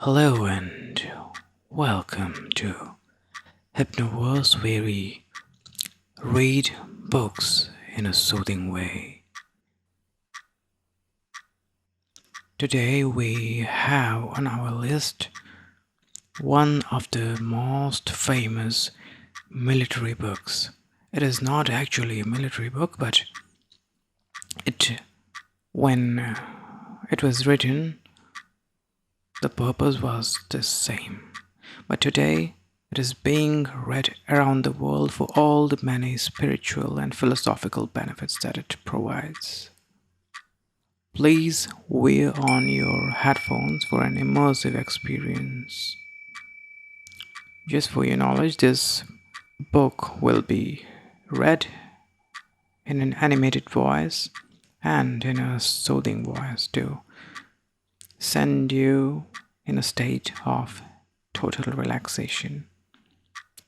Hello and welcome to Hypnovers, where we read books in a soothing way. Today we have on our list one of the most famous military books. It is not actually a military book, but when it was written, the purpose was the same. But today, it is being read around the world for all the many spiritual and philosophical benefits that it provides. Please wear on your headphones for an immersive experience. Just for your knowledge, this book will be read in an animated voice and in a soothing voice to send you in a state of total relaxation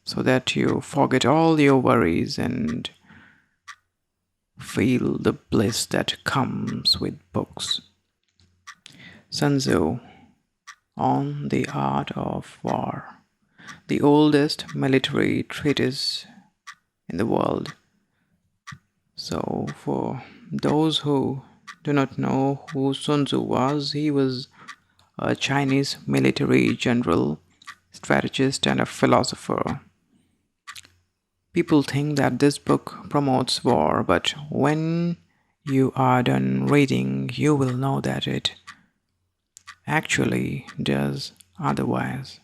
so that you forget all your worries and feel the bliss that comes with books. Sun Tzu on the Art of War, the oldest military treatise in the world. So for those who do not know who Sun Tzu was, he was a Chinese military general, strategist, and a philosopher. People think that this book promotes war, but when you are done reading, you will know that it actually does otherwise.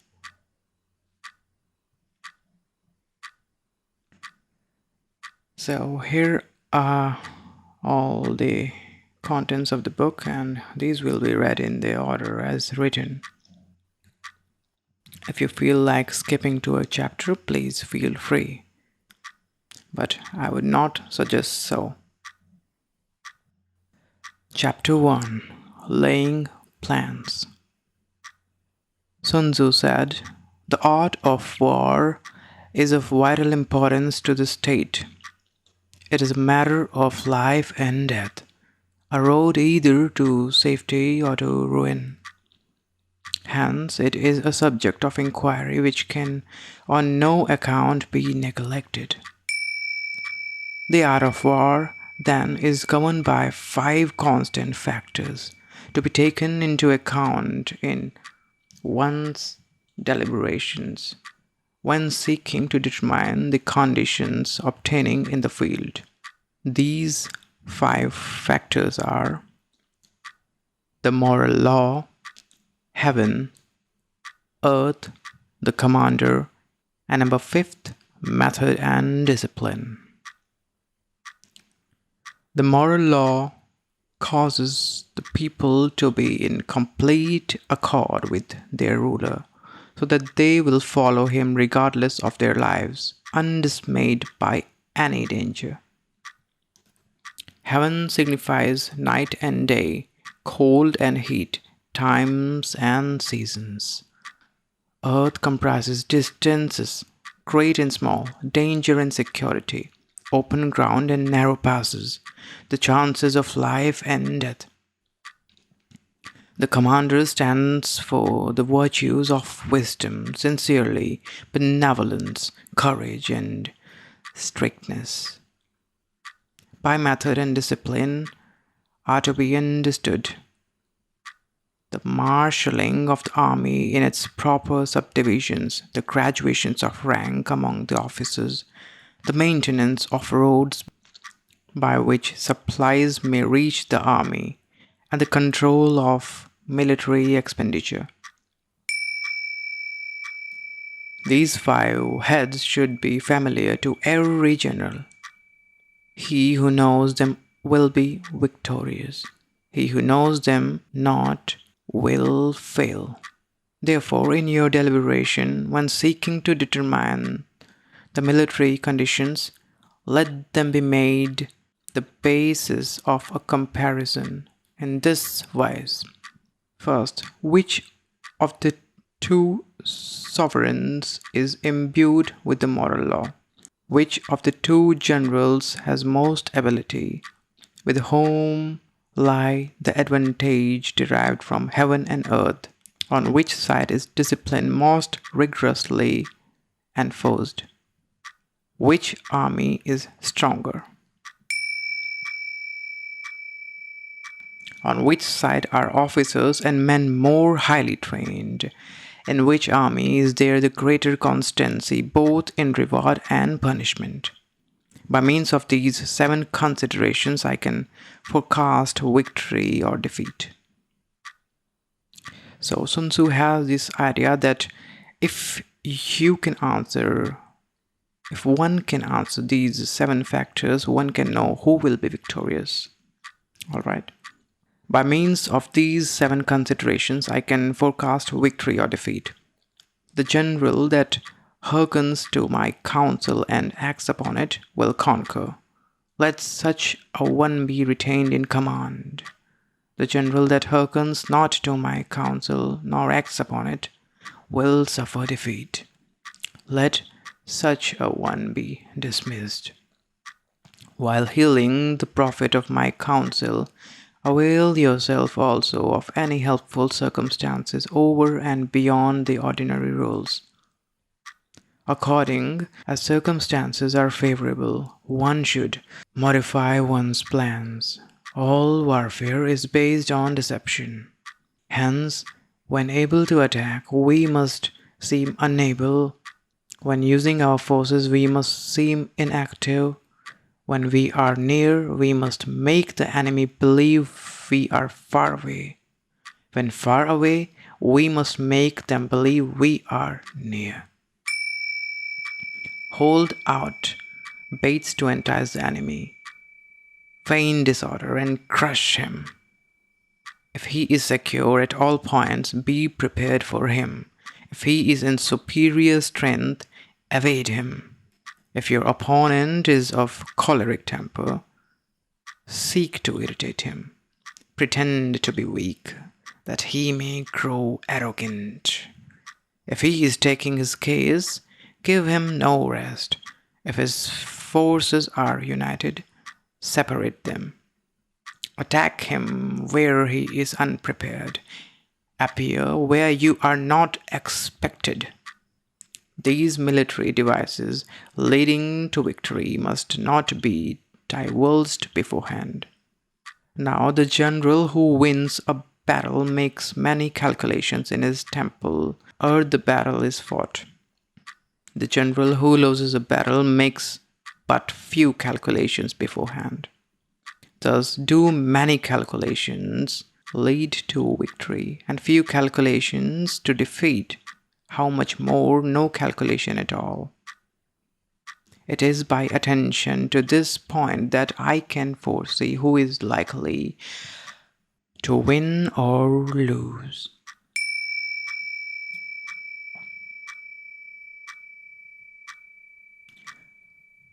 So here are all the contents of the book, and these will be read in the order as written. If you feel like skipping to a chapter, please feel free, but I would not suggest so. Chapter 1: Laying Plans. Sun Tzu said, "The art of war is of vital importance to the state. It is a matter of life and death, a road either to safety or to ruin. Hence, it is a subject of inquiry which can on no account be neglected. The art of war, then, is governed by 5 constant factors to be taken into account in one's deliberations when seeking to determine the conditions obtaining in the field. These 5 factors are the moral law, heaven, earth, the commander, and number 5th, method and discipline. The moral law causes the people to be in complete accord with their ruler, so that they will follow him regardless of their lives, undismayed by any danger. Heaven signifies night and day, cold and heat, times and seasons. Earth comprises distances, great and small, danger and security, open ground and narrow passes, the chances of life and death. The commander stands for the virtues of wisdom, sincerity, benevolence, courage, and strictness. By method and discipline are to be understood the marshalling of the army in its proper subdivisions, the graduations of rank among the officers, the maintenance of roads by which supplies may reach the army, and the control of military expenditure. These 5 heads should be familiar to every general. He who knows them will be victorious. He who knows them not will fail. Therefore, in your deliberation, when seeking to determine the military conditions, let them be made the basis of a comparison in this wise. First, which of the 2 sovereigns is imbued with the moral law? Which of the 2 generals has most ability? With whom lie the advantage derived from heaven and earth? On which side is discipline most rigorously enforced? Which army is stronger? On which side are officers and men more highly trained? In which army is there the greater constancy both in reward and punishment? By means of these 7 considerations, I can forecast victory or defeat. So Sun Tzu has this idea that if one can answer these 7 factors, one can know who will be victorious. All right. By means of these 7 considerations, I can forecast victory or defeat. The general that hearkens to my counsel and acts upon it will conquer. Let such a one be retained in command. The general that hearkens not to my counsel nor acts upon it will suffer defeat. Let such a one be dismissed. While healing the profit of my counsel, avail yourself also of any helpful circumstances over and beyond the ordinary rules. According as circumstances are favorable, one should modify one's plans. All warfare is based on deception. Hence, when able to attack, we must seem unable. When using our forces, we must seem inactive. When we are near, we must make the enemy believe we are far away. When far away, we must make them believe we are near. Hold out baits to entice the enemy. Feign disorder and crush him. If he is secure at all points, be prepared for him. If he is in superior strength, evade him. If your opponent is of choleric temper, seek to irritate him. Pretend to be weak, that he may grow arrogant. If he is taking his case, give him no rest. If his forces are united, separate them. Attack him where he is unprepared. Appear where you are not expected. These military devices leading to victory must not be divulged beforehand. Now the general who wins a battle makes many calculations in his temple ere the battle is fought. The general who loses a battle makes but few calculations beforehand. Thus do many calculations lead to victory, and few calculations to defeat. How much more no calculation at all. It is by attention to this point that I can foresee who is likely to win or lose.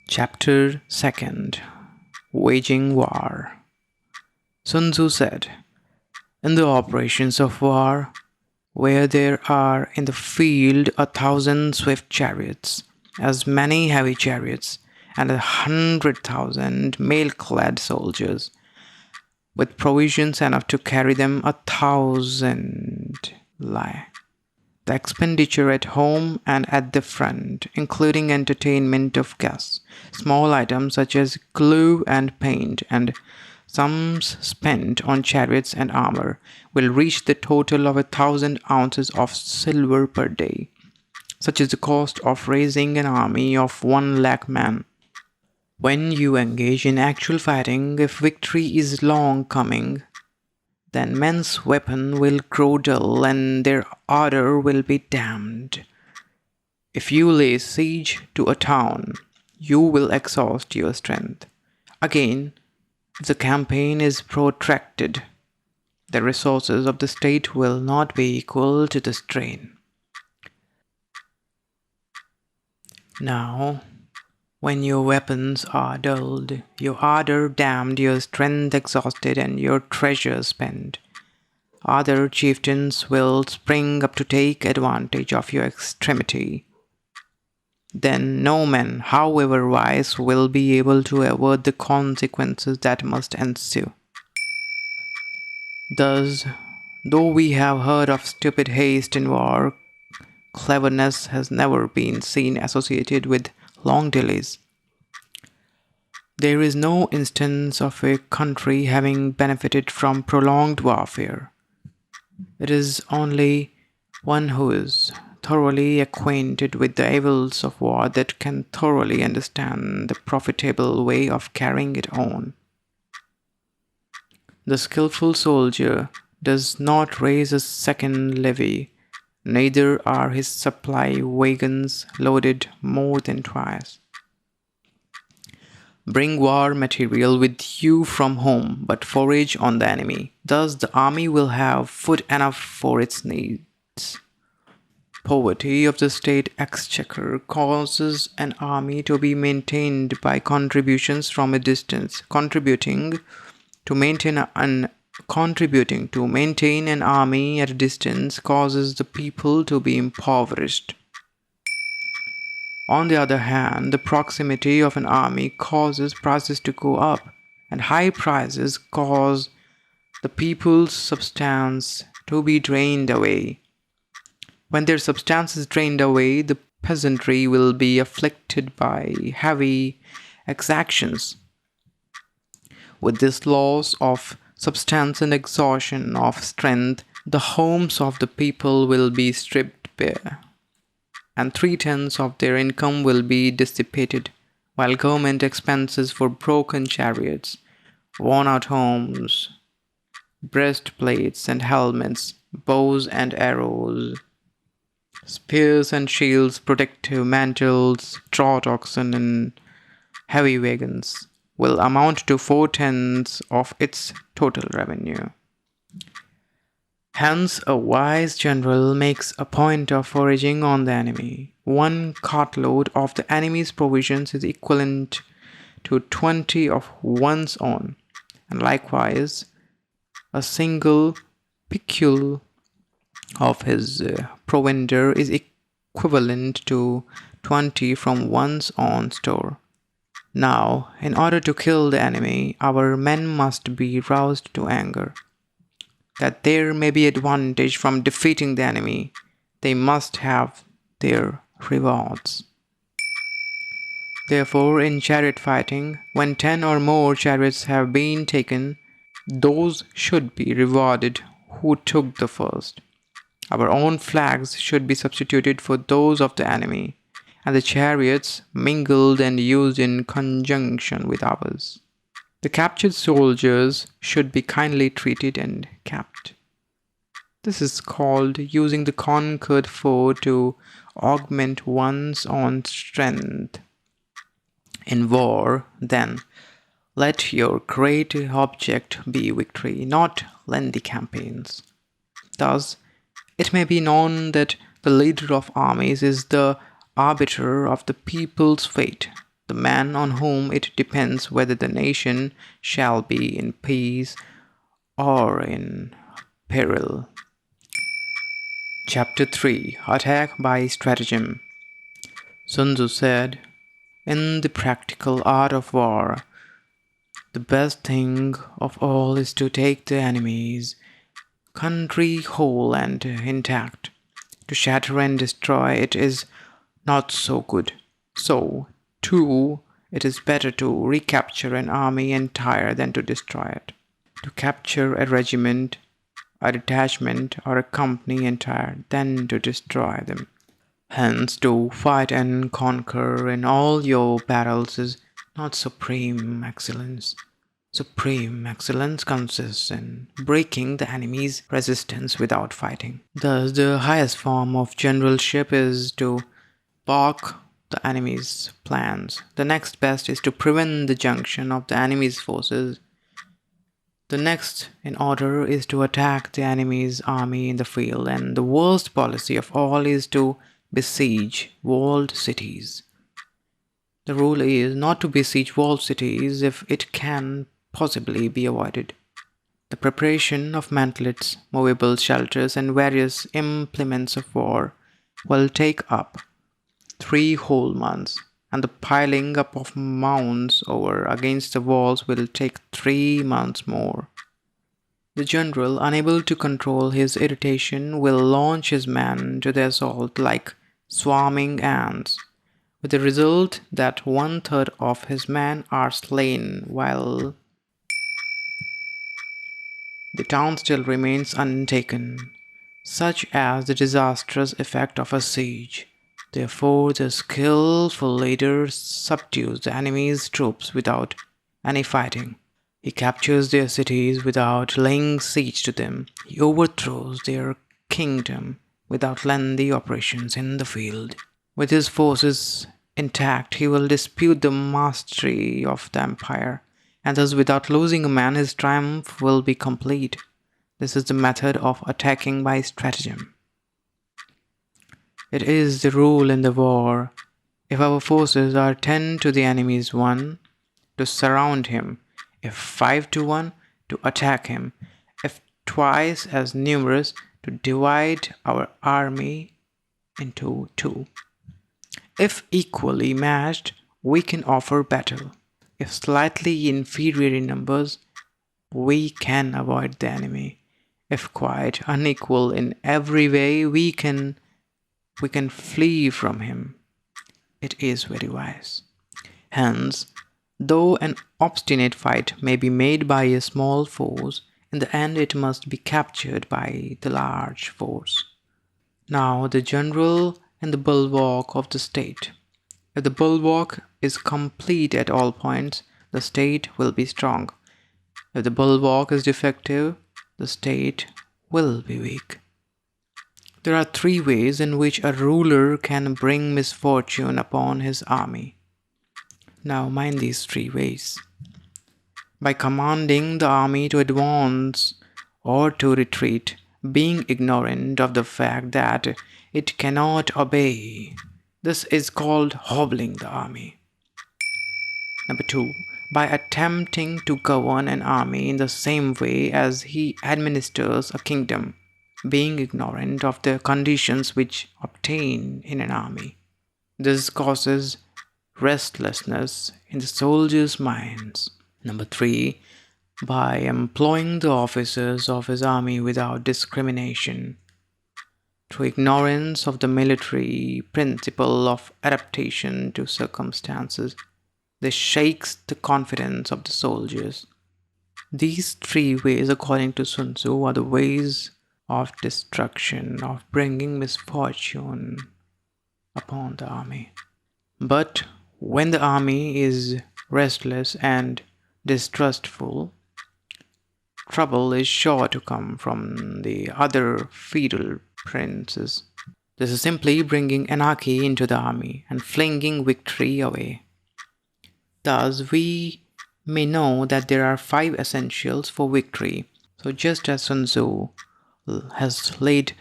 Chapter 2. Waging War. Sun Tzu said, in the operations of war, where there are in the field 1,000 swift chariots, as many heavy chariots, and 100,000 mail-clad soldiers, with provisions enough to carry them 1,000 lie. The expenditure at home and at the front, including entertainment of guests, small items such as glue and paint, and sums spent on chariots and armor, will reach the total of 1,000 ounces of silver per day. Such is the cost of raising an army of 100,000 men. When you engage in actual fighting, if victory is long coming, then men's weapons will grow dull and their ardor will be damped. If you lay siege to a town, you will exhaust your strength. Again, if the campaign is protracted, the resources of the state will not be equal to the strain. Now, when your weapons are dulled, your ardor damped, your strength exhausted, and your treasure spent, other chieftains will spring up to take advantage of your extremity. Then no man, however wise, will be able to avert the consequences that must ensue. Thus, Though we have heard of stupid haste in war, cleverness has never been seen associated with long delays. There is no instance of a country having benefited from prolonged warfare. It is only one who is thoroughly acquainted with the evils of war that can thoroughly understand the profitable way of carrying it on. The skillful soldier does not raise a second levy, neither are his supply wagons loaded more than twice. Bring war material with you from home, but forage on the enemy. Thus the army will have food enough for its needs. Poverty of the state exchequer causes an army to be maintained by contributions from a distance. Contributing to maintain an army at a distance causes the people to be impoverished. On the other hand, the proximity of an army causes prices to go up, and high prices cause the people's substance to be drained away. When their substance is drained away, the peasantry will be afflicted by heavy exactions. With this loss of substance and exhaustion of strength, the homes of the people will be stripped bare, and 3/10 of their income will be dissipated, while government expenses for broken chariots, worn-out homes, breastplates and helmets, bows and arrows, spears and shields, protective mantles, draught oxen, and heavy wagons will amount to 4/10 of its total revenue. Hence, a wise general makes a point of foraging on the enemy. 1 cartload of the enemy's provisions is equivalent to 20 of one's own, and likewise a single picule of his provender is equivalent to 20 from one's own store. Now, in order to kill the enemy, our men must be roused to anger. That there may be advantage from defeating the enemy, they must have their rewards. Therefore, in chariot fighting, when 10 or more chariots have been taken, those should be rewarded who took the first. Our own flags should be substituted for those of the enemy, and the chariots mingled and used in conjunction with ours. The captured soldiers should be kindly treated and kept. This is called using the conquered foe to augment one's own strength. In war, then, let your great object be victory, not lengthy campaigns. Thus, it may be known that the leader of armies is the arbiter of the people's fate, the man on whom it depends whether the nation shall be in peace or in peril. Chapter 3: Attack by Stratagem. Sun Tzu said, "In the practical art of war, the best thing of all is to take the enemy's country whole and intact. To shatter and destroy it is not so good. So, too, it is better to recapture an army entire than to destroy it. To capture a regiment, a detachment, or a company entire than to destroy them. Hence, to fight and conquer in all your battles is not supreme excellence. Supreme excellence consists in breaking the enemy's resistance without fighting. Thus, the highest form of generalship is to balk the enemy's plans. The next best is to prevent the junction of the enemy's forces. The next in order is to attack the enemy's army in the field, and the worst policy of all is to besiege walled cities. The rule is not to besiege walled cities if it can possibly be avoided. The preparation of mantlets, movable shelters, and various implements of war will take up 3 whole months, and the piling up of mounds over against the walls will take 3 months more. The general, unable to control his irritation, will launch his men to the assault like swarming ants, with the result that 1/3 of his men are slain while the town still remains untaken, such as the disastrous effect of a siege. Therefore, the skillful leader subdues the enemy's troops without any fighting. He captures their cities without laying siege to them. He overthrows their kingdom without lengthy operations in the field. With his forces intact, he will dispute the mastery of the empire, and thus without losing a man, his triumph will be complete. This is the method of attacking by stratagem. It is the rule in the war, if our forces are 10 to the enemy's 1, to surround him, if 5 to 1, to attack him, if twice as numerous, to divide our army into 2. If equally matched, we can offer battle. If slightly inferior in numbers, we can avoid the enemy. If quite unequal in every way, we can flee from him. It is very wise. Hence, though an obstinate fight may be made by a small force, in the end it must be captured by the large force. Now the general and the bulwark of the state. If the bulwark is complete at all points, the state will be strong. If the bulwark is defective, the state will be weak. There are 3 ways in which a ruler can bring misfortune upon his army. Now mind these 3 ways. By commanding the army to advance or to retreat, being ignorant of the fact that it cannot obey. This is called hobbling the army. Number 2. By attempting to govern an army in the same way as he administers a kingdom, being ignorant of the conditions which obtain in an army. This causes restlessness in the soldiers' minds. Number 3. By employing the officers of his army without discrimination. Through ignorance of the military principle of adaptation to circumstances, this shakes the confidence of the soldiers. These 3 ways, according to Sun Tzu, are the ways of destruction, of bringing misfortune upon the army. But when the army is restless and distrustful, trouble is sure to come from the other feudal princes. This is simply bringing anarchy into the army and flinging victory away. Thus, we may know that there are 5 essentials for victory. So just as Sun Tzu has laid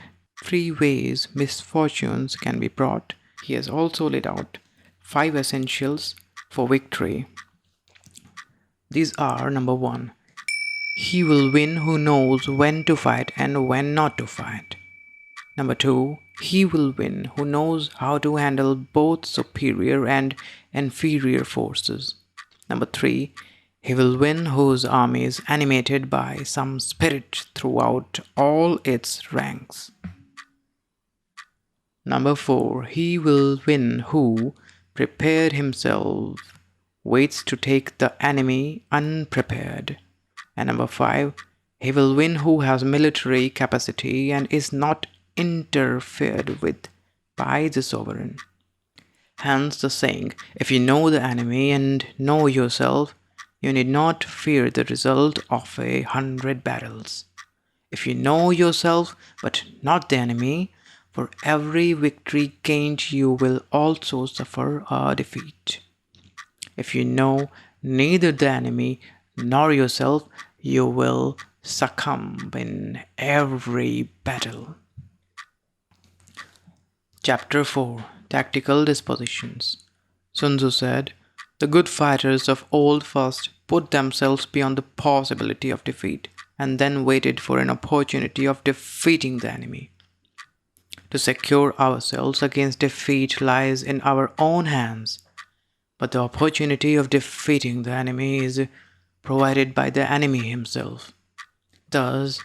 3 ways misfortunes can be brought, he has also laid out 5 essentials for victory. These are: number 1, he will win who knows when to fight and when not to fight. Number 2, he will win who knows how to handle both superior and inferior forces. Number 3, he will win whose army is animated by some spirit throughout all its ranks. Number 4, he will win who, prepared himself, waits to take the enemy unprepared. And number 5, he will win who has military capacity and is not interfered with by the sovereign. Hence the saying, if you know the enemy and know yourself, you need not fear the result of 100 battles. If you know yourself but not the enemy, for every victory gained you will also suffer a defeat. If you know neither the enemy nor yourself, you will succumb in every battle. Chapter 4. Tactical Dispositions. Sun Tzu said, the good fighters of old first put themselves beyond the possibility of defeat, and then waited for an opportunity of defeating the enemy. To secure ourselves against defeat lies in our own hands, but the opportunity of defeating the enemy is provided by the enemy himself. Thus,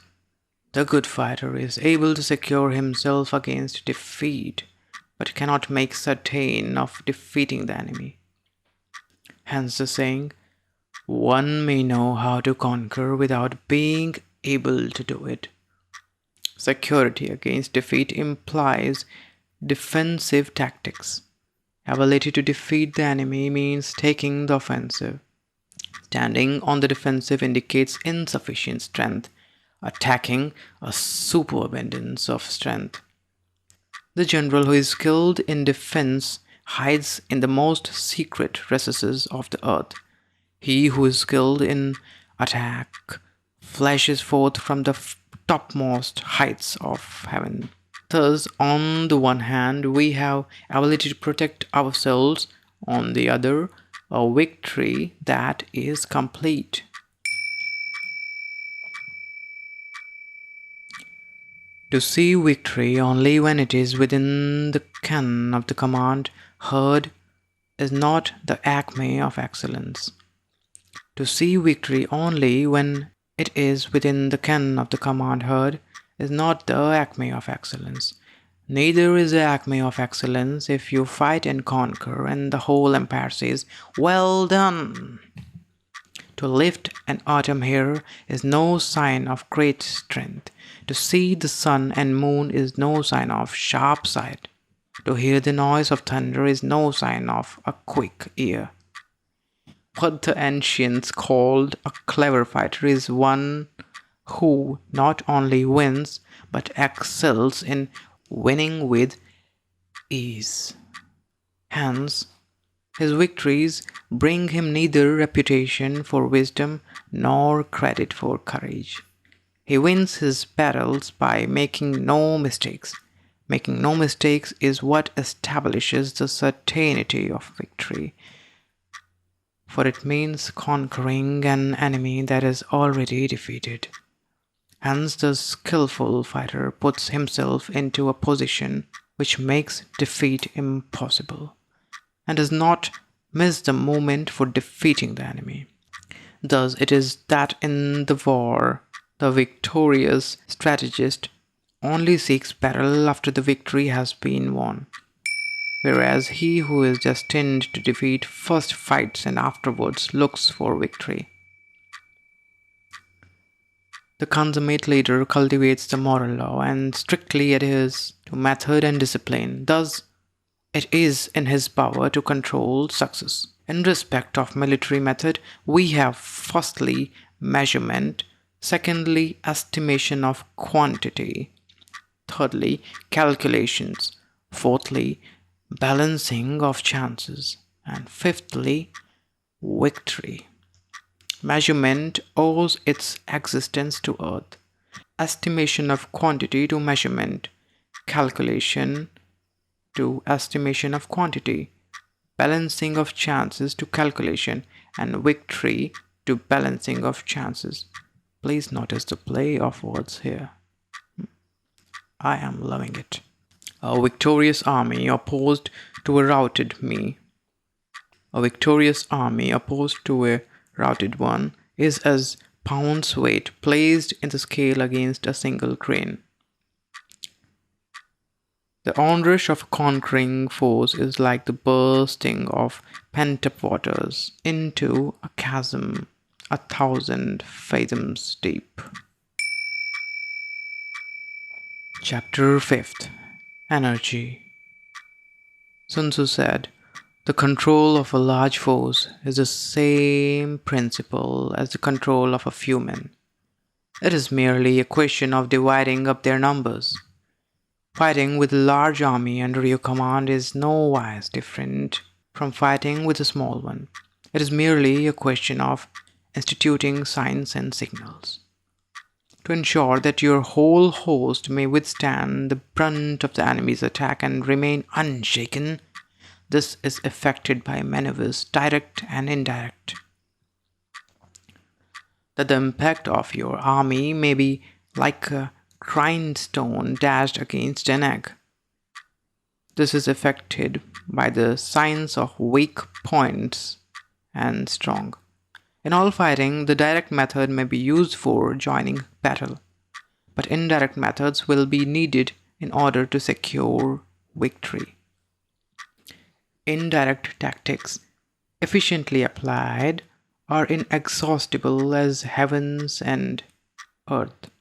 the good fighter is able to secure himself against defeat, but cannot make certain of defeating the enemy. Hence the saying, one may know how to conquer without being able to do it. Security against defeat implies defensive tactics. Ability to defeat the enemy means taking the offensive. Standing on the defensive indicates insufficient strength. Attacking a superabundance of strength. The general who is skilled in defense hides in the most secret recesses of the earth. He who is skilled in attack flashes forth from the topmost heights of heaven. Thus, on the one hand, we have ability to protect ourselves, on the other, a victory that is complete. To see victory only when it is within the ken of the command heard is not the acme of excellence. To see victory only when it is within the ken of the command heard is not the acme of excellence. Neither is the acme of excellence if you fight and conquer and the whole empire says, "Well done." To lift an atom here is no sign of great strength. To see the sun and moon is no sign of sharp sight. To hear the noise of thunder is no sign of a quick ear. What the ancients called a clever fighter is one who not only wins but excels in winning with ease. Hence, his victories bring him neither reputation for wisdom nor credit for courage. He wins his battles by making no mistakes. Making no mistakes is what establishes the certainty of victory, for it means conquering an enemy that is already defeated. Hence, the skillful fighter puts himself into a position which makes defeat impossible, and does not miss the moment for defeating the enemy. Thus, it is that in the war, the victorious strategist only seeks battle after the victory has been won, whereas he who is destined to defeat first fights and afterwards looks for victory. The consummate leader cultivates the moral law and strictly adheres to method and discipline. Thus, it is in his power to control success. In respect of military method, we have firstly measurement, secondly estimation of quantity, thirdly calculations, fourthly balancing of chances, and fifthly victory. Measurement owes its existence to earth, estimation of quantity to measurement, calculation to estimation of quantity, balancing of chances to calculation, and victory to balancing of chances. Please notice the play of words here. I am loving it. A victorious army opposed to a routed me. A victorious army opposed to a routed one is as pounds weight placed in the scale against a single grain. The onrush of a conquering force is like the bursting of pent-up waters into a chasm 1,000 fathoms deep. Chapter 5th. Energy. Sun Tzu said, "The control of a large force is the same principle as the control of a few men. It is merely a question of dividing up their numbers. Fighting with a large army under your command is nowise different from fighting with a small one. It is merely a question of instituting signs and signals. To ensure that your whole host may withstand the brunt of the enemy's attack and remain unshaken, this is effected by maneuvers, direct and indirect. That the impact of your army may be like a grindstone dashed against an egg. This is effected by the signs of weak points and strong. In all fighting, the direct method may be used for joining battle, but indirect methods will be needed in order to secure victory. Indirect tactics, efficiently applied, are inexhaustible as heavens and earth,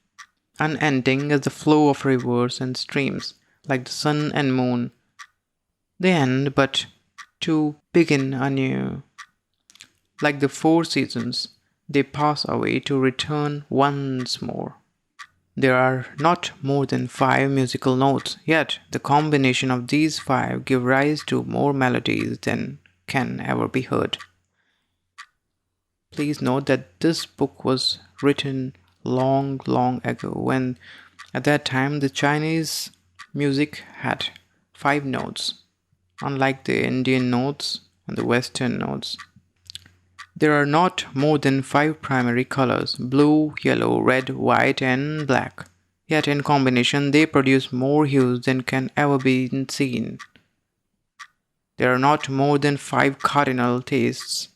unending as the flow of rivers and streams, like the sun and moon. They end but to begin anew. Like the four seasons, they pass away to return once more. There are not more than 5 musical notes, yet the combination of these 5 give rise to more melodies than can ever be heard. Please note that this book was written long, long ago, when at that time the Chinese music had 5 notes, unlike the Indian notes and the Western notes. There are not more than 5 primary colors: blue, yellow, red, white, and black. Yet in combination they produce more hues than can ever be seen. There are not more than 5 cardinal tastes: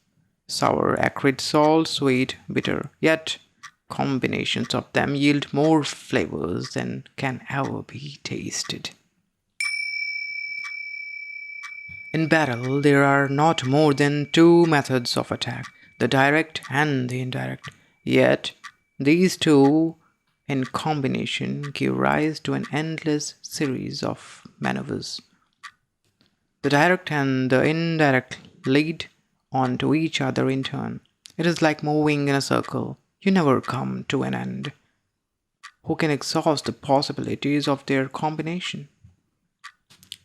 sour, acrid, salt, sweet, bitter. Yet combinations of them yield more flavors than can ever be tasted. In battle, there are not more than 2 methods of attack, the direct and the indirect. Yet, these 2 in combination give rise to an endless series of maneuvers. The direct and the indirect lead on to each other in turn. It is like moving in a circle. You never come to an end. Who can exhaust the possibilities of their combination?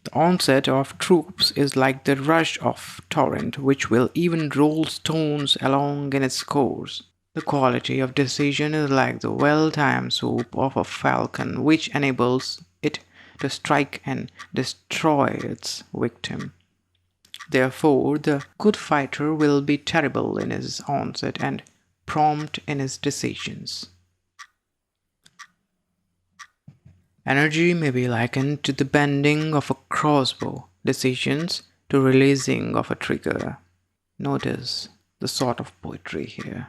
The onset of troops is like the rush of torrent, which will even roll stones along in its course. The quality of decision is like the well-timed swoop of a falcon, which enables it to strike and destroy its victim. Therefore, the good fighter will be terrible in his onset and prompt in his decisions. Energy may be likened to the bending of a crossbow, decisions to releasing of a trigger. Notice the sort of poetry here.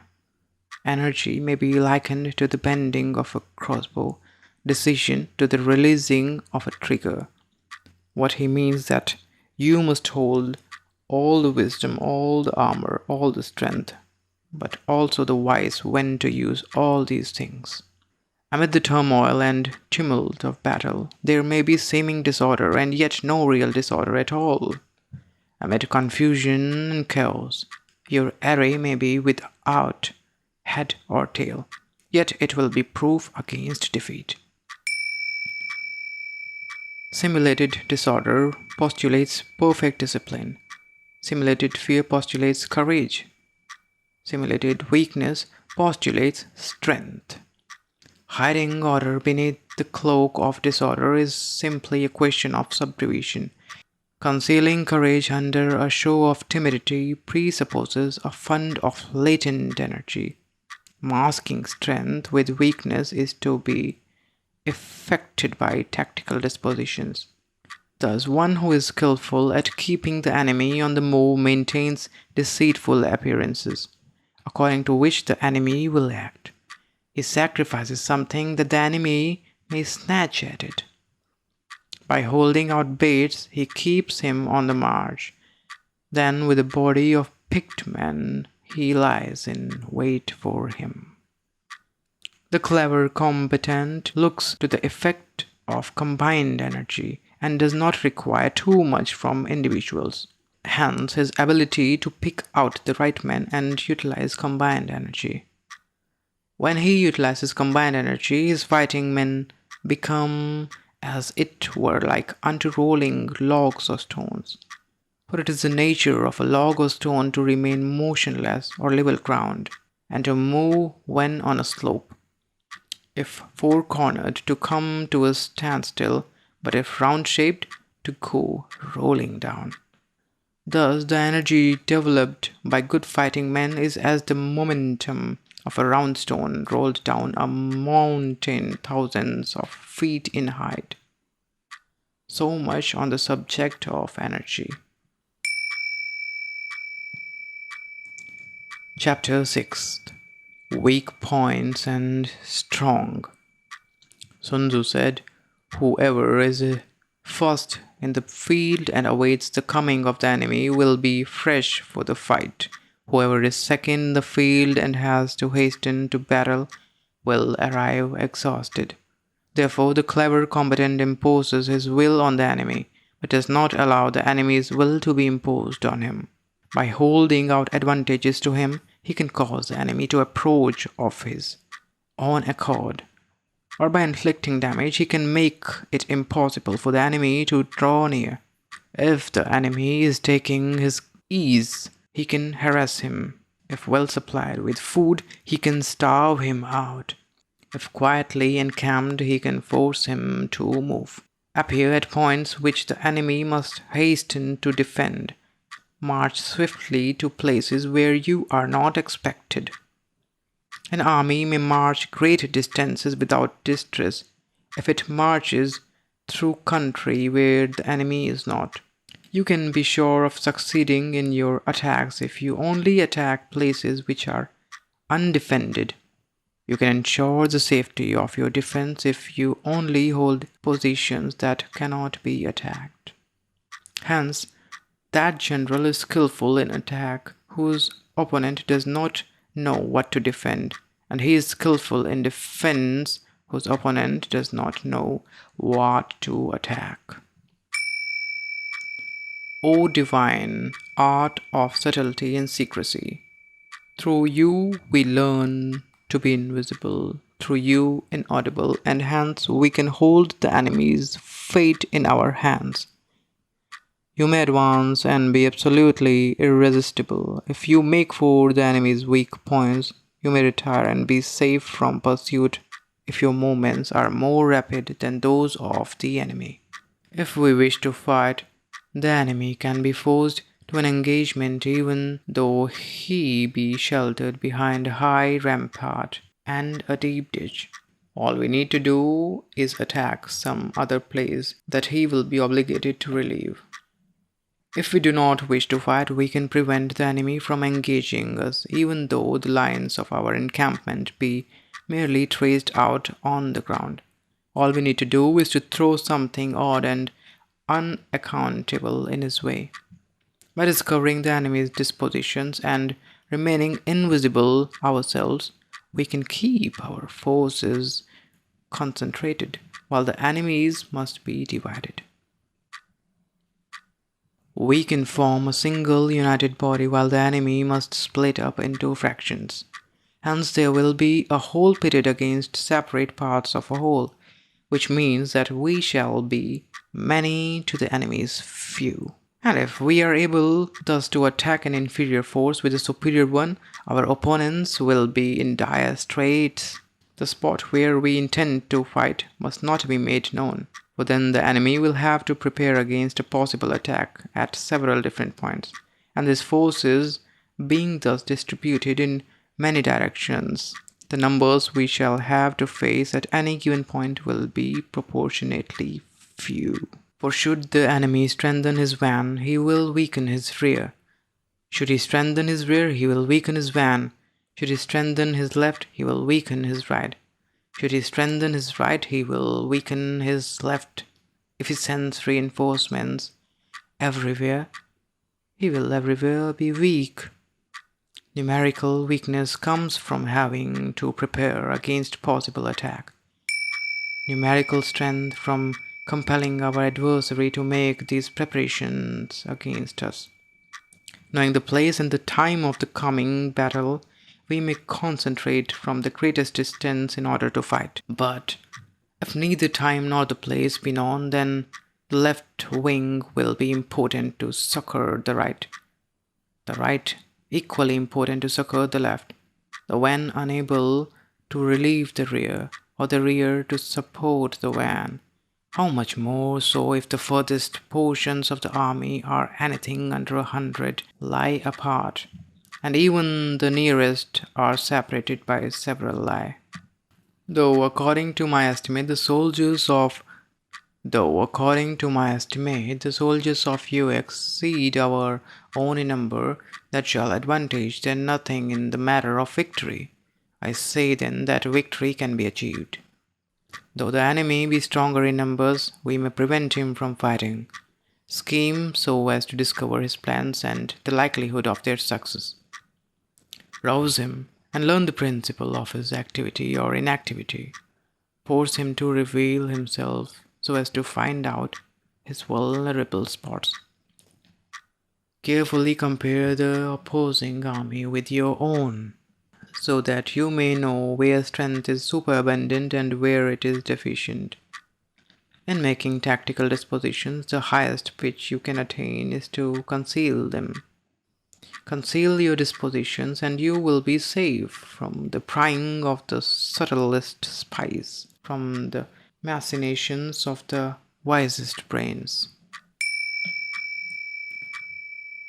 Energy may be likened to the bending of a crossbow, decision to the releasing of a trigger. What he means that you must hold all the wisdom, all the armor, all the strength, but also the wise when to use all these things. Amid the turmoil and tumult of battle, there may be seeming disorder and yet no real disorder at all. Amid confusion and chaos, your array may be without head or tail, yet it will be proof against defeat. Simulated disorder postulates perfect discipline. Simulated fear postulates courage. Simulated weakness postulates strength. Hiding order beneath the cloak of disorder is simply a question of subdivision. Concealing courage under a show of timidity presupposes a fund of latent energy. Masking strength with weakness is to be effected by tactical dispositions. Thus, one who is skillful at keeping the enemy on the move maintains deceitful appearances, according to which the enemy will act. He sacrifices something that the enemy may snatch at it. By holding out baits, he keeps him on the march. Then, with a body of picked men, he lies in wait for him. The clever combatant looks to the effect of combined energy and does not require too much from individuals. Hence, his ability to pick out the right men and utilize combined energy. When he utilizes combined energy, his fighting men become as it were like unrolling logs or stones. For it is the nature of a log or stone to remain motionless or level ground, and to move when on a slope. If four-cornered, to come to a standstill, but if round-shaped, to go rolling down. Thus, the energy developed by good fighting men is as the momentum of a round stone rolled down a mountain thousands of feet in height. So much on the subject of energy. Chapter 6. Weak Points and Strong. Sun Tzu said, "Whoever is first in the field and awaits the coming of the enemy will be fresh for the fight. Whoever is second in the field and has to hasten to battle will arrive exhausted." Therefore, the clever combatant imposes his will on the enemy, but does not allow the enemy's will to be imposed on him. By holding out advantages to him, he can cause the enemy to approach of his own accord, or by inflicting damage, he can make it impossible for the enemy to draw near. If the enemy is taking his ease, he can harass him. If well supplied with food, he can starve him out. If quietly encamped, he can force him to move, appear at points which the enemy must hasten to defend, march swiftly to places where you are not expected. An army may march great distances without distress if it marches through country where the enemy is not. You can be sure of succeeding in your attacks if you only attack places which are undefended. You can ensure the safety of your defense if you only hold positions that cannot be attacked. Hence, that general is skillful in attack whose opponent does not know what to defend, and he is skillful in defense whose opponent does not know what to attack. O divine art of subtlety and secrecy, through you we learn to be invisible, through you inaudible, and hence we can hold the enemy's fate in our hands. You may advance and be absolutely irresistible. If you make for the enemy's weak points, you may retire and be safe from pursuit if your movements are more rapid than those of the enemy. If we wish to fight, the enemy can be forced to an engagement even though he be sheltered behind a high rampart and a deep ditch. All we need to do is attack some other place that he will be obligated to relieve. If we do not wish to fight, we can prevent the enemy from engaging us, even though the lines of our encampment be merely traced out on the ground. All we need to do is to throw something odd and unaccountable in his way. By discovering the enemy's dispositions and remaining invisible ourselves, we can keep our forces concentrated, while the enemy's must be divided. We can form a single united body while the enemy must split up into fractions. Hence there will be a whole pitted against separate parts of a whole, which means that we shall be many to the enemy's few. And if we are able thus to attack an inferior force with a superior one, our opponents will be in dire straits. The spot where we intend to fight must not be made known, for then the enemy will have to prepare against a possible attack at several different points, and these forces being thus distributed in many directions, the numbers we shall have to face at any given point will be proportionately few. For should the enemy strengthen his van, he will weaken his rear. Should he strengthen his rear, he will weaken his van. Should he strengthen his left, he will weaken his right. Should he strengthen his right, he will weaken his left. If he sends reinforcements everywhere, he will everywhere be weak. Numerical weakness comes from having to prepare against possible attack. Numerical strength from compelling our adversary to make these preparations against us. Knowing the place and the time of the coming battle, we may concentrate from the greatest distance in order to fight. But if neither time nor the place be known, then the left wing will be important to succor the right equally important to succor the left, the van unable to relieve the rear, or the rear to support the van. How much more so if the furthest portions of the army are anything under 100 lie apart, and even the nearest are separated by several lie. Though according to my estimate, the soldiers of Though, according to my estimate, the soldiers of you exceed our own in number, that shall advantage them nothing in the matter of victory. I say then that victory can be achieved. Though the enemy be stronger in numbers, we may prevent him from fighting. Scheme so as to discover his plans and the likelihood of their success. Rouse him and learn the principle of his activity or inactivity. Force him to reveal himself so as to find out his vulnerable spots. Carefully compare the opposing army with your own, so that you may know where strength is superabundant and where it is deficient. In making tactical dispositions, the highest pitch you can attain is to conceal them. Conceal your dispositions, and you will be safe from the prying of the subtlest spies, from the machinations of the wisest brains.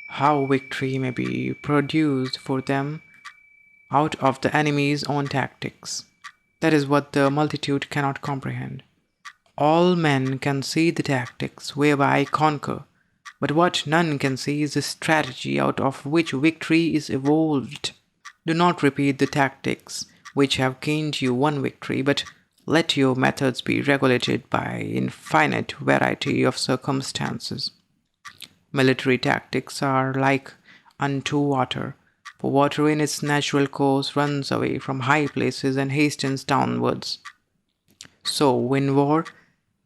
How victory may be produced for them out of the enemy's own tactics. That is what the multitude cannot comprehend. All men can see the tactics whereby I conquer, but what none can see is the strategy out of which victory is evolved. Do not repeat the tactics which have gained you one victory, but let your methods be regulated by infinite variety of circumstances. Military tactics are like unto water, for water in its natural course runs away from high places and hastens downwards. So, in war,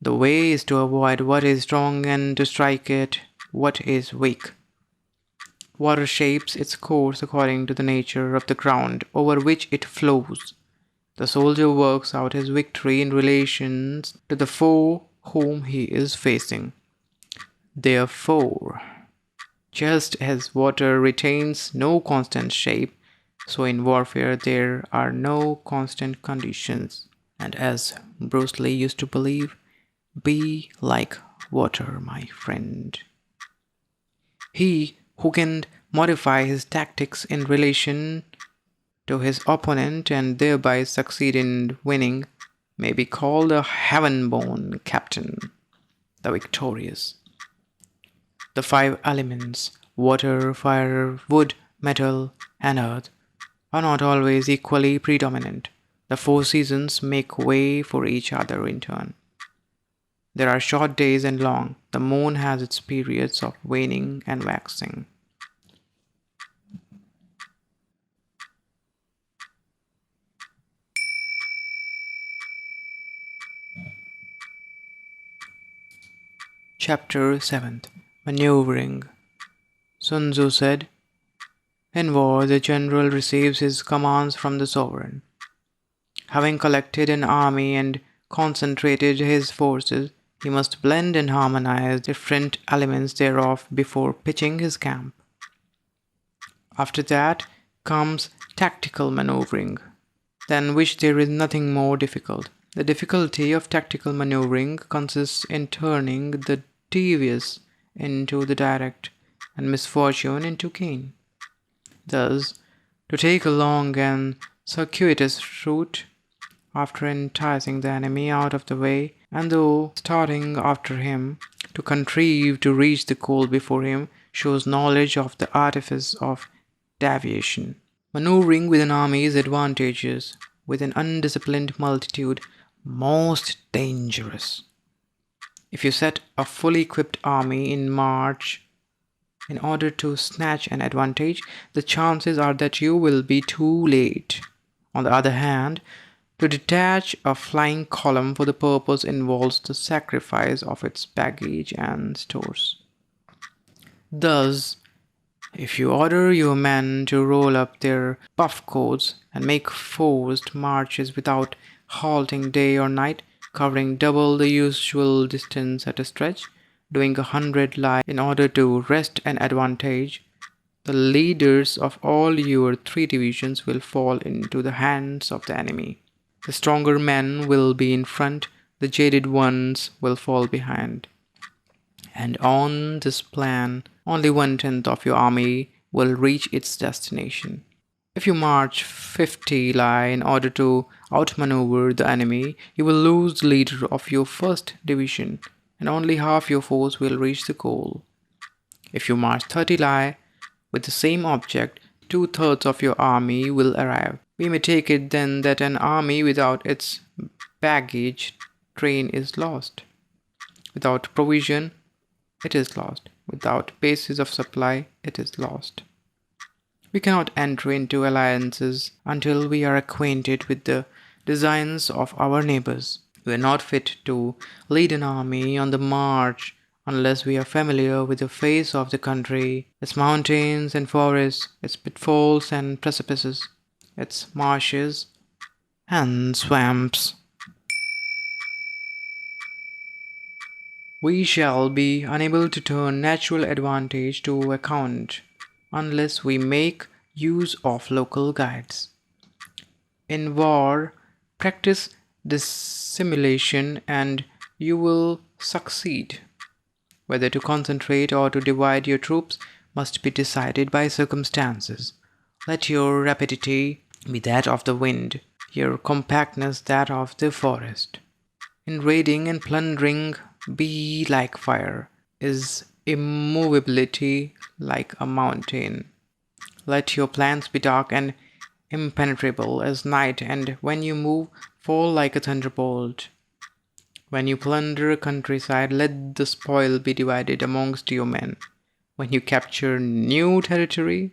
the way is to avoid what is strong and to strike at what is weak. Water shapes its course according to the nature of the ground over which it flows. The soldier works out his victory in relation to the foe whom he is facing. Therefore, just as water retains no constant shape, so in warfare there are no constant conditions. And as Bruce Lee used to believe, be like water, my friend. He who can modify his tactics in relation to his opponent and thereby succeed in winning may be called a heaven-born captain, the victorious. The 5 elements, water, fire, wood, metal, and earth, are not always equally predominant. The 4 seasons make way for each other in turn. There are short days and long. The moon has its periods of waning and waxing. Chapter 7th. Manoeuvring. Sun Tzu said, "In war, the general receives his commands from the sovereign. Having collected an army and concentrated his forces, he must blend and harmonize different elements thereof before pitching his camp. After that comes tactical maneuvering, than which there is nothing more difficult. The difficulty of tactical maneuvering consists in turning the devious into the direct, and misfortune into gain. Thus, to take a long and circuitous route, after enticing the enemy out of the way, and though starting after him, to contrive to reach the goal before him, shows knowledge of the artifice of deviation. Maneuvering with an army is advantageous, with an undisciplined multitude most dangerous. If you set a fully equipped army in march in order to snatch an advantage, the chances are that you will be too late. On the other hand, to detach a flying column for the purpose involves the sacrifice of its baggage and stores. Thus, if you order your men to roll up their buff coats and make forced marches without halting day or night, covering double the usual distance at a stretch, doing 100 lies in order to wrest an advantage, the leaders of all your 3 divisions will fall into the hands of the enemy. The stronger men will be in front, the jaded ones will fall behind. And on this plan, only 1/10 of your army will reach its destination. If you march 50 li in order to outmaneuver the enemy, you will lose the leader of your first division, and only half your force will reach the goal. If you march 30 li with the same object, 2/3 of your army will arrive. We may take it then that an army without its baggage train is lost. Without provision, it is lost. Without basis of supply, it is lost. We cannot enter into alliances until we are acquainted with the designs of our neighbors. We are not fit to lead an army on the march unless we are familiar with the face of the country, its mountains and forests, its pitfalls and precipices, its marshes and swamps. We shall be unable to turn natural advantage to account unless we make use of local guides. In war, practice dissimulation and you will succeed. Whether to concentrate or to divide your troops must be decided by circumstances. Let your rapidity be that of the wind, your compactness that of the forest. In raiding and plundering, be like fire, is immovability like a mountain. Let your plans be dark and impenetrable as night, and when you move, fall like a thunderbolt. When you plunder a countryside, let the spoil be divided amongst your men. When you capture new territory,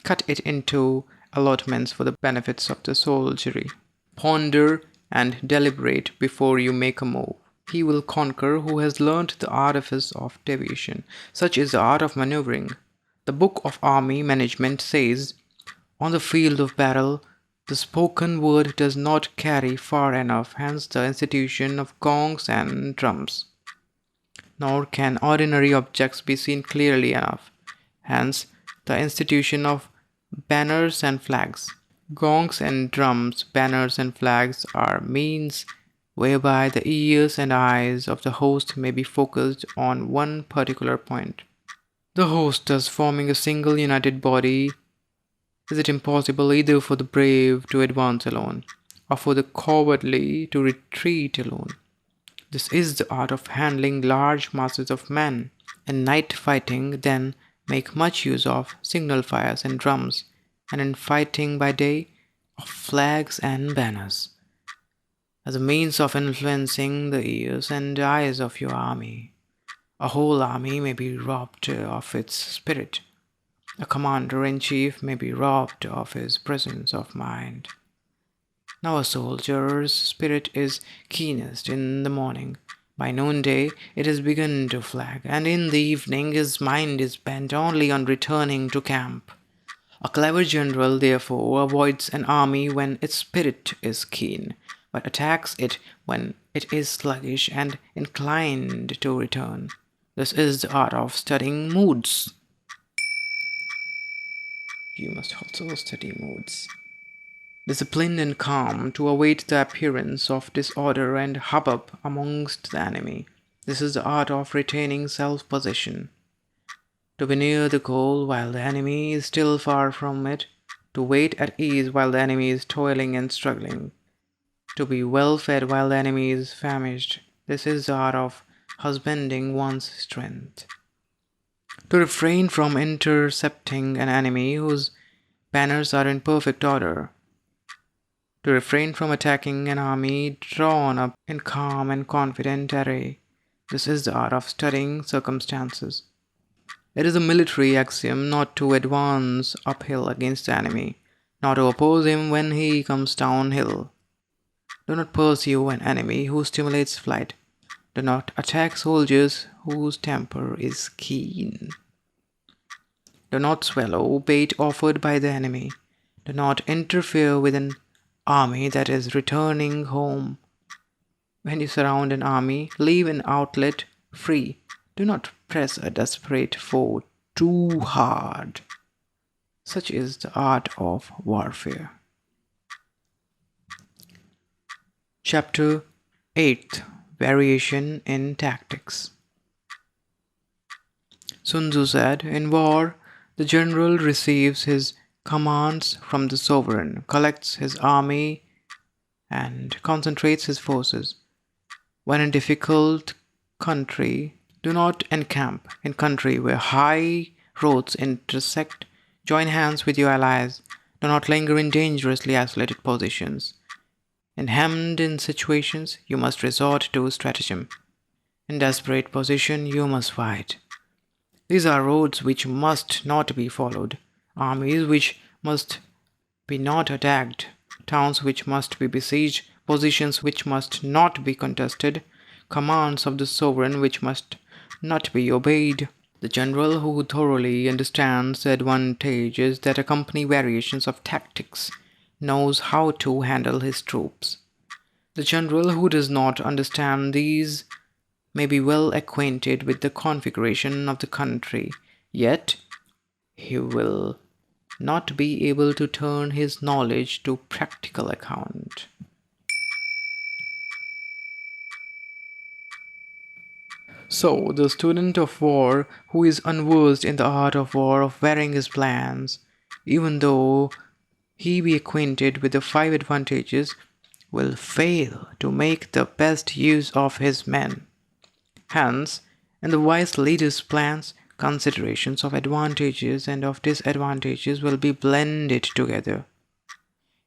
cut it into allotments for the benefits of the soldiery. Ponder and deliberate before you make a move. He will conquer who has learnt the artifice of deviation. Such is the art of maneuvering. The Book of Army Management says, on the field of battle, the spoken word does not carry far enough, hence the institution of gongs and drums. Nor can ordinary objects be seen clearly enough, hence the institution of banners and flags. Gongs and drums, banners and flags are means whereby the ears and eyes of the host may be focused on one particular point. The host thus forming a single united body, is it impossible either for the brave to advance alone, or for the cowardly to retreat alone. This is the art of handling large masses of men. In night fighting, then, make much use of signal fires and drums, and in fighting by day, of flags and banners, as a means of influencing the ears and eyes of your army. A whole army may be robbed of its spirit. A commander-in-chief may be robbed of his presence of mind. Now a soldier's spirit is keenest in the morning. By noonday it has begun to flag, and in the evening his mind is bent only on returning to camp. A clever general, therefore, avoids an army when its spirit is keen, but attacks it when it is sluggish and inclined to return. This is the art of studying moods. You must also study moods. Disciplined and calm, to await the appearance of disorder and hubbub amongst the enemy. This is the art of retaining self-possession. To be near the goal while the enemy is still far from it. To wait at ease while the enemy is toiling and struggling. To be well fed while the enemy is famished. This is the art of husbanding one's strength. To refrain from intercepting an enemy whose banners are in perfect order. To refrain from attacking an army drawn up in calm and confident array. This is the art of studying circumstances. It is a military axiom not to advance uphill against the enemy, not to oppose him when he comes downhill. Do not pursue an enemy who stimulates flight. Do not attack soldiers whose temper is keen. Do not swallow bait offered by the enemy. Do not interfere with an army that is returning home. When you surround an army, leave an outlet free. Do not press a desperate foe too hard. Such is the art of warfare. Chapter 8. Variation in Tactics. Sun Tzu said, in war, the general receives his commands from the sovereign, collects his army, and concentrates his forces. When in difficult country, do not encamp in country where high roads intersect. Join hands with your allies. Do not linger in dangerously isolated positions. In hemmed-in situations, you must resort to stratagem. In desperate position, you must fight. These are roads which must not be followed, armies which must be not attacked, towns which must be besieged, positions which must not be contested, commands of the sovereign which must not be obeyed. The general who thoroughly understands the advantages that accompany variations of tactics knows how to handle his troops. The general who does not understand these may be well acquainted with the configuration of the country, yet he will not be able to turn his knowledge to practical account. So, the student of war who is unversed in the art of war of varying his plans, even though he be acquainted with the 5 advantages, will fail to make the best use of his men. Hence, in the wise leader's plans, considerations of advantages and of disadvantages will be blended together.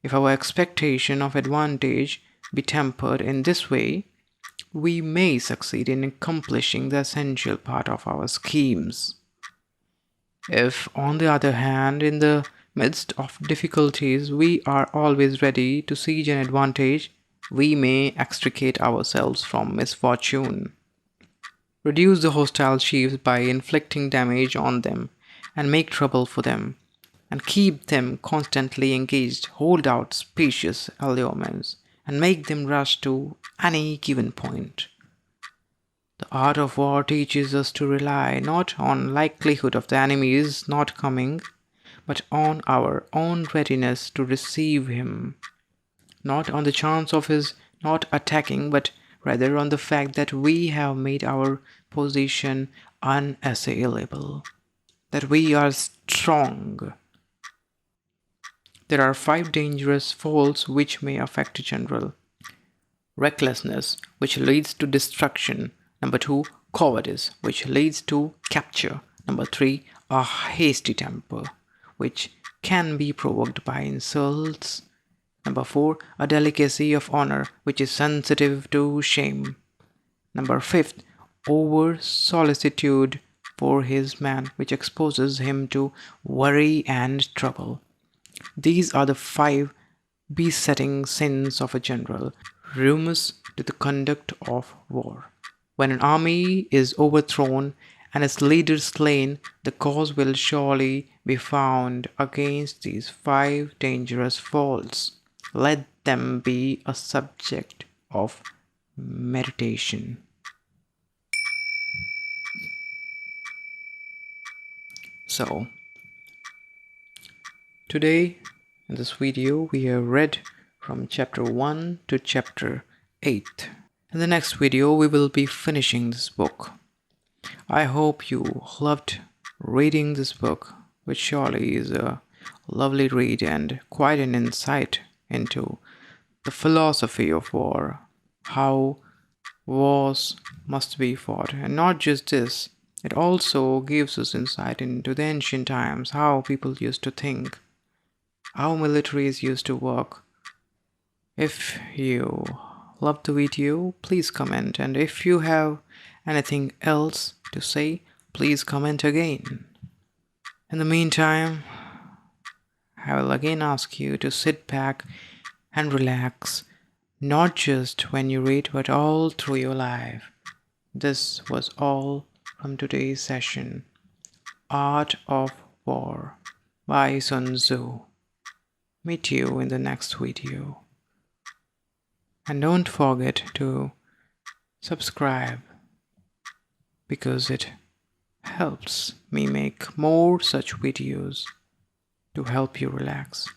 If our expectation of advantage be tempered in this way, we may succeed in accomplishing the essential part of our schemes. If, on the other hand, in the midst of difficulties, we are always ready to seize an advantage, we may extricate ourselves from misfortune, reduce the hostile chiefs by inflicting damage on them, and make trouble for them, and keep them constantly engaged, hold out specious allurements, and make them rush to any given point. The art of war teaches us to rely not on likelihood of the enemy's not coming, but on our own readiness to receive him, not on the chance of his not attacking, but rather on the fact that we have made our position unassailable, that we are strong. There are 5 dangerous faults which may affect a general. Recklessness, which leads to destruction. Number 2, cowardice, which leads to capture. Number 3, a hasty temper, which can be provoked by insults. Number 4, a delicacy of honor, which is sensitive to shame. Number 5, over solicitude for his man, which exposes him to worry and trouble. These are the 5 besetting sins of a general, ruinous to the conduct of war. When an army is overthrown and its leader slain, the cause will surely be found against these 5 dangerous faults. Let them be a subject of meditation. So, today in this video we have read from chapter 1 to chapter 8. In the next video we will be finishing this book. I hope you loved reading this book, which surely is a lovely read and quite an insight into the philosophy of war, how wars must be fought. And not just this, it also gives us insight into the ancient times, how people used to think, how militaries used to work. If you loved the video, please comment, and if you have anything else to say, please comment again. In the meantime, I will again ask you to sit back and relax, not just when you read, but all through your life. This was all from today's session. Art of War by Sun Tzu. Meet you in the next video. And don't forget to subscribe, because it helps me make more such videos to help you relax.